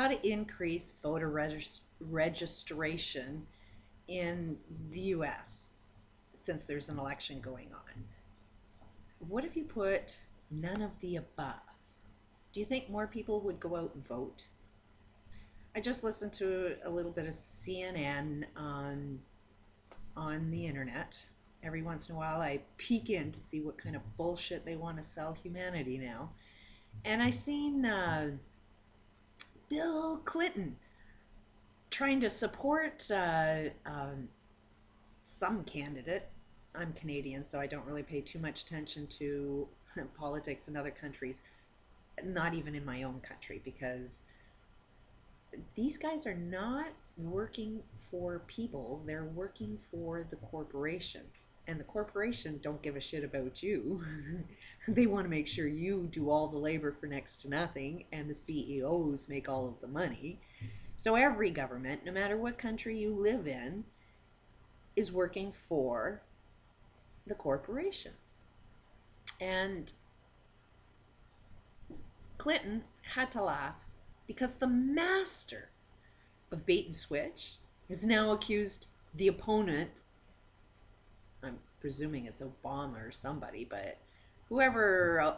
how to increase voter registration in the US since there's an election going on. What if you put none of the above? Do you think more people would go out and vote? I just listened to a little bit of CNN on the internet. Every once in a while, I peek in to see what kind of bullshit they want to sell humanity now. And I seen Bill Clinton trying to support some candidate. I'm Canadian, so I don't really pay too much attention to politics in other countries, not even in my own country, because these guys are not working for people, they're working for the corporation. And the corporation don't give a shit about you. They want to make sure you do all the labor for next to nothing, and the CEOs make all of the money. So every government, no matter what country you live in, is working for the corporations. And Clinton had to laugh because the master of bait and switch has now accused the opponent, I'm presuming it's Obama or somebody, but whoever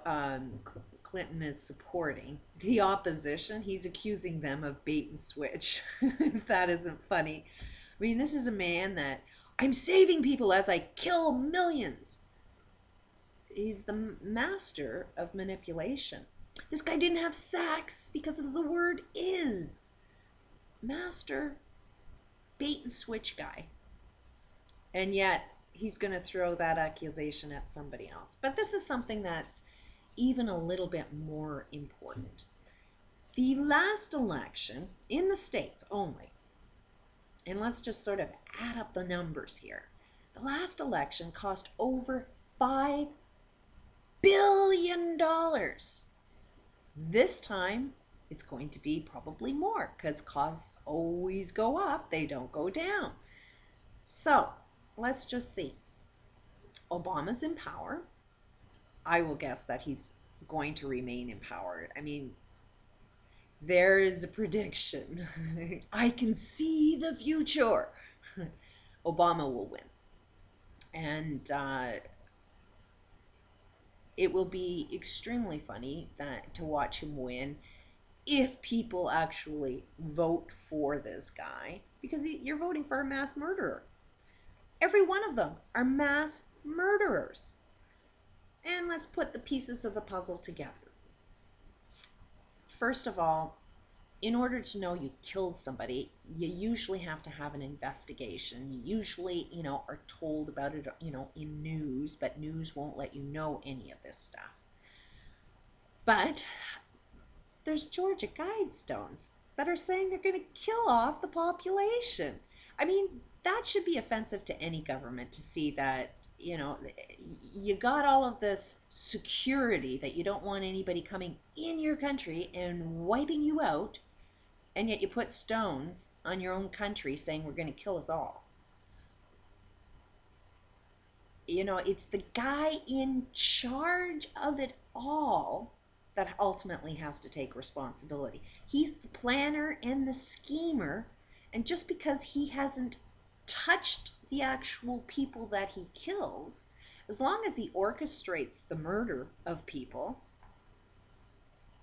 Clinton is supporting, the opposition, he's accusing them of bait and switch. If that isn't funny. I mean, this is a man that, I'm saving people as I kill millions. He's the master of manipulation. This guy didn't have sex because of the word is. Master bait and switch guy. And yet he's going to throw that accusation at somebody else. But this is something that's even a little bit more important. The last election in the States only, and let's just sort of add up the numbers here. The last election cost over $5 billion. This time it's going to be probably more because costs always go up, they don't go down. So let's just see. Obama's in power. I will guess that he's going to remain in power. I mean, there is a prediction. I can see the future. Obama will win. And it will be extremely funny to watch him win if people actually vote for this guy, because you're voting for a mass murderer. Every one of them are mass murderers. And let's put the pieces of the puzzle together. First of all, in order to know you killed somebody, you usually have to have an investigation. You usually, are told about it, in news, but news won't let you know any of this stuff. But there's Georgia Guidestones that are saying they're going to kill off the population. I mean, that should be offensive to any government to see that, you got all of this security that you don't want anybody coming in your country and wiping you out, and yet you put stones on your own country saying we're going to kill us all. It's the guy in charge of it all that ultimately has to take responsibility. He's the planner and the schemer, and just because he hasn't touched the actual people that he kills, as long as he orchestrates the murder of people,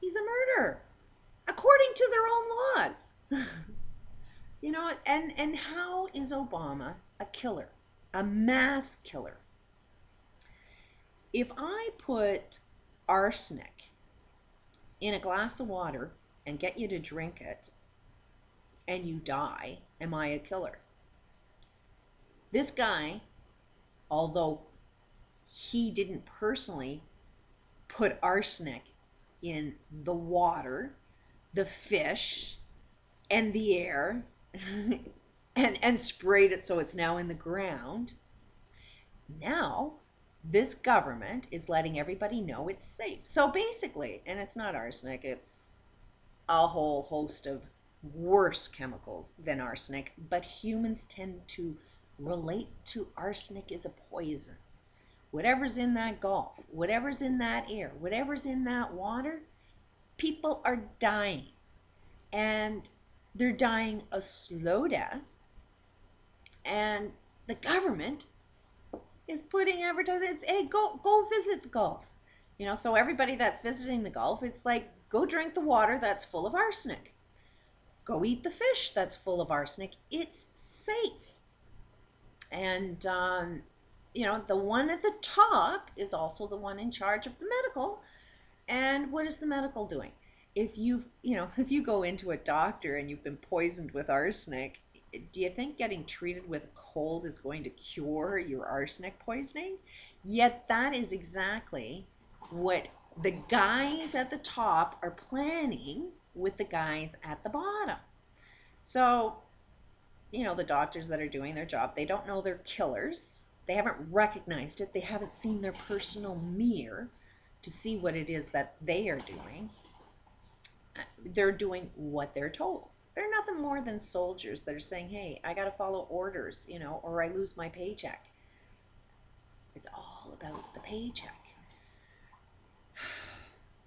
he's a murderer according to their own laws. And how is Obama a killer, a mass killer? If I put arsenic in a glass of water and get you to drink it and you die, am I a killer? This guy, although he didn't personally put arsenic in the water, the fish, and the air, and sprayed it so it's now in the ground, now this government is letting everybody know it's safe. So basically, and it's not arsenic, it's a whole host of worse chemicals than arsenic, but humans tend to relate to arsenic as a poison. Whatever's in that Gulf, whatever's in that air, whatever's in that water, people are dying. and they're dying a slow death, and the government is putting advertisements, hey, go visit the Gulf. So everybody that's visiting the Gulf, it's like, go drink the water that's full of arsenic. Go eat the fish that's full of arsenic. It's safe. And the one at the top is also the one in charge of the medical. And what is the medical doing? If you go into a doctor and you've been poisoned with arsenic, do you think getting treated with a cold is going to cure your arsenic poisoning? Yet that is exactly what the guys at the top are planning with the guys at the bottom. So, the doctors that are doing their job, they don't know they're killers. They haven't recognized it. They haven't seen their personal mirror to see what it is that they are doing. They're doing what they're told. They're nothing more than soldiers that are saying, hey, I got to follow orders, or I lose my paycheck. It's all about the paycheck.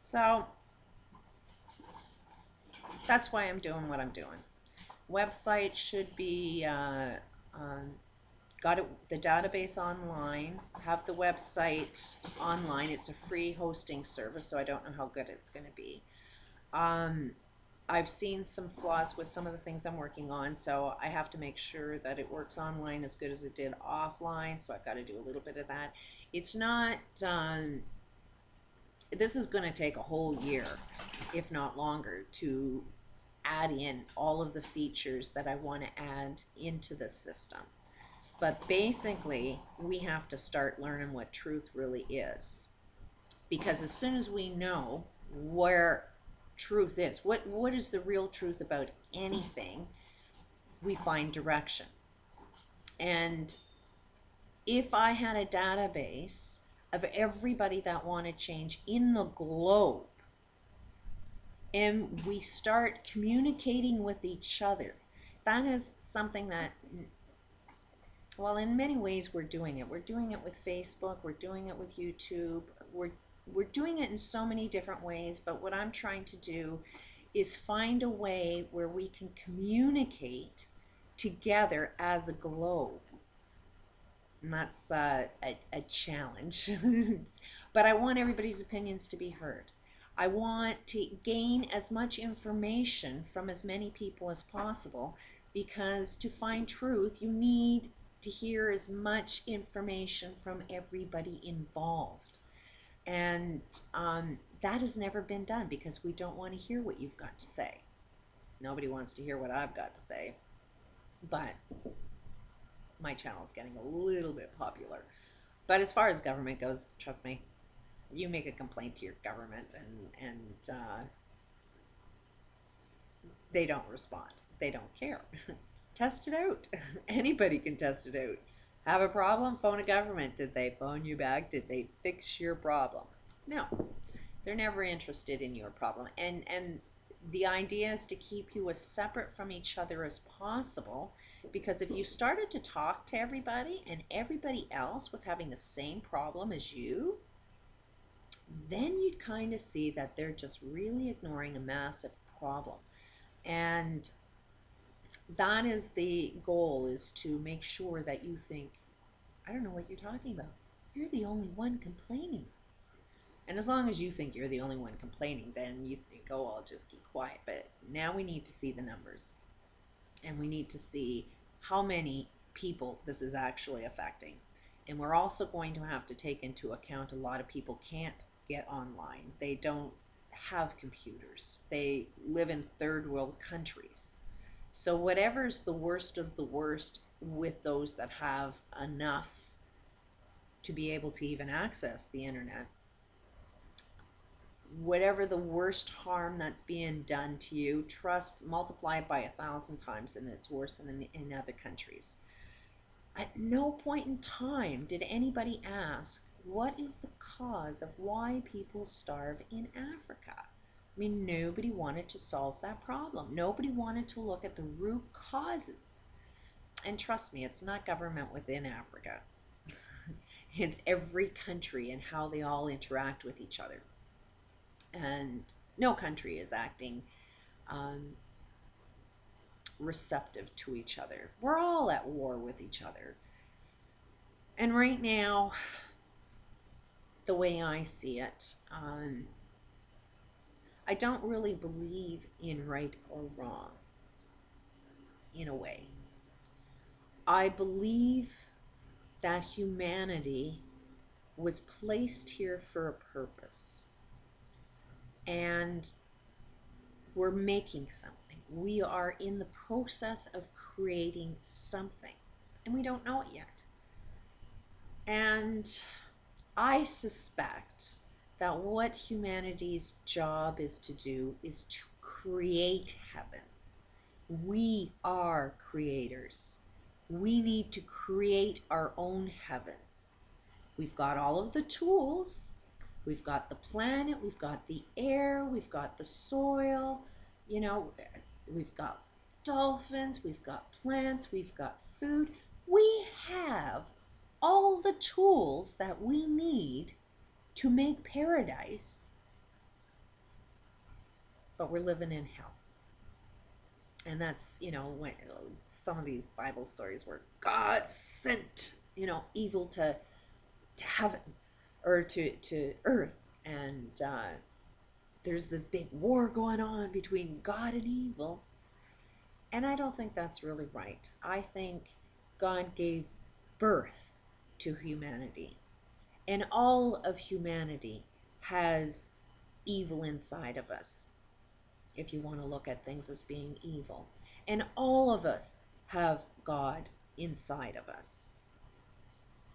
So that's why I'm doing what I'm doing. Website should be got the database online, have the website online. It's a free hosting service, so I don't know how good it's going to be. I've seen some flaws with some of the things I'm working on, so I have to make sure that it works online as good as it did offline, so I've got to do a little bit of that. It's not, this is going to take a whole year, if not longer, to add in all of the features that I want to add into the system. But basically, we have to start learning what truth really is. Because as soon as we know where truth is, what is the real truth about anything, we find direction. And if I had a database of everybody that wanted change in the globe, and we start communicating with each other, that is something that, well, in many ways we're doing it. We're doing it with Facebook, we're doing it with YouTube, we're doing it in so many different ways, but what I'm trying to do is find a way where we can communicate together as a globe. And that's a challenge. But I want everybody's opinions to be heard. I want to gain as much information from as many people as possible, because to find truth, you need to hear as much information from everybody involved. And that has never been done because we don't want to hear what you've got to say. Nobody wants to hear what I've got to say. But my channel is getting a little bit popular. But as far as government goes, trust me, you make a complaint to your government and they don't respond. They don't care. Test it out. Anybody can test it out. Have a problem? Phone a government. Did they phone you back? Did they fix your problem? No. They're never interested in your problem. And the idea is to keep you as separate from each other as possible, because if you started to talk to everybody and everybody else was having the same problem as you, then you'd kind of see that they're just really ignoring a massive problem. And that is the goal, is to make sure that you think, I don't know what you're talking about. You're the only one complaining. And as long as you think you're the only one complaining, then you think, oh, I'll just keep quiet. But now we need to see the numbers. And we need to see how many people this is actually affecting. And we're also going to have to take into account a lot of people can't get online. They don't have computers. They live in third world countries. So whatever's the worst of the worst with those that have enough to be able to even access the internet, whatever the worst harm that's being done to you, trust, multiply it by 1,000 times, and it's worse than in other countries. At no point in time did anybody ask, what is the cause of why people starve in Africa? I mean, nobody wanted to solve that problem. Nobody wanted to look at the root causes. And trust me, it's not government within Africa. It's every country and how they all interact with each other. And no country is acting receptive to each other. We're all at war with each other. And right now, the way I see it, I don't really believe in right or wrong in a way. I believe that humanity was placed here for a purpose. And we're making something. We are in the process of creating something. And we don't know it yet. And I suspect that what humanity's job is to do is to create heaven. We are creators. We need to create our own heaven. We've got all of the tools. We've got the planet, we've got the air, we've got the soil, you know, we've got dolphins, we've got plants, we've got food. We have all the tools that we need to make paradise, but we're living in hell. And that's, you know, when some of these Bible stories where God sent, you know, evil to heaven or to earth, and there's this big war going on between God and evil. And I don't think that's really right. I think God gave birth to humanity, and all of humanity has evil inside of us, if you want to look at things as being evil. And all of us have God inside of us.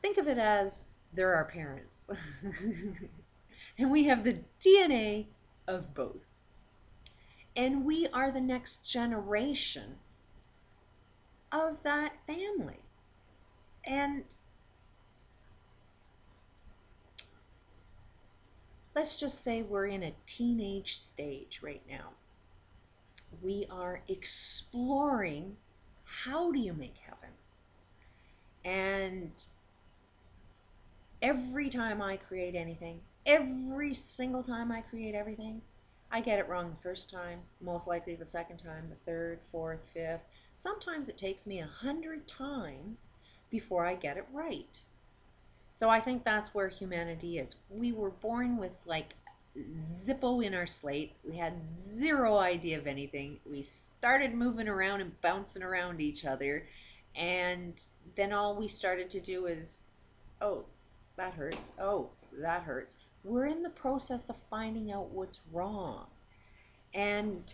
Think of it as they're our parents. And we have the DNA of both. And we are the next generation of that family. And let's just say we're in a teenage stage right now. We are exploring, how do you make heaven? And every time I create anything, every single time I create everything, I get it wrong the first time, most likely the second time, the third, fourth, fifth. Sometimes it takes me 100 times before I get it right. So I think that's where humanity is. We were born with like Zippo in our slate. We had zero idea of anything. We started moving around and bouncing around each other. And then all we started to do is, oh, that hurts. Oh, that hurts. We're in the process of finding out what's wrong. And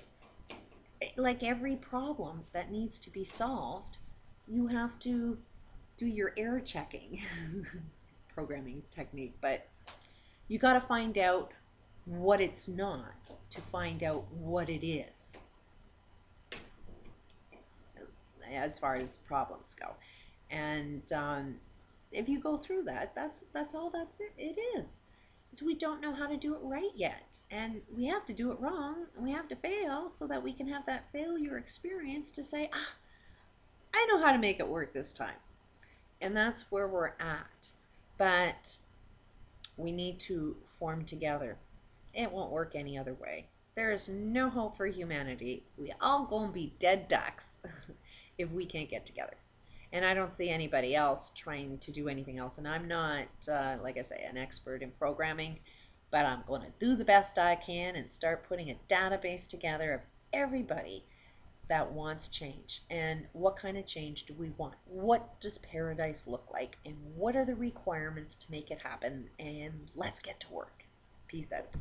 like every problem that needs to be solved, you have to do your error checking. Programming technique, but you got to find out what it's not to find out what it is, as far as problems go. And if you go through that, that's all it is. So we don't know how to do it right yet, and we have to do it wrong, and we have to fail so that we can have that failure experience to say, I know how to make it work this time. And that's where we're at. But we need to form together. It won't work any other way. There is no hope for humanity. We all gonna be dead ducks if we can't get together. And I don't see anybody else trying to do anything else. And I'm not, like I say, an expert in programming, but I'm going to do the best I can and start putting a database together of everybody that wants change. And what kind of change do we want? What does paradise look like? And what are the requirements to make it happen? And let's get to work. Peace out.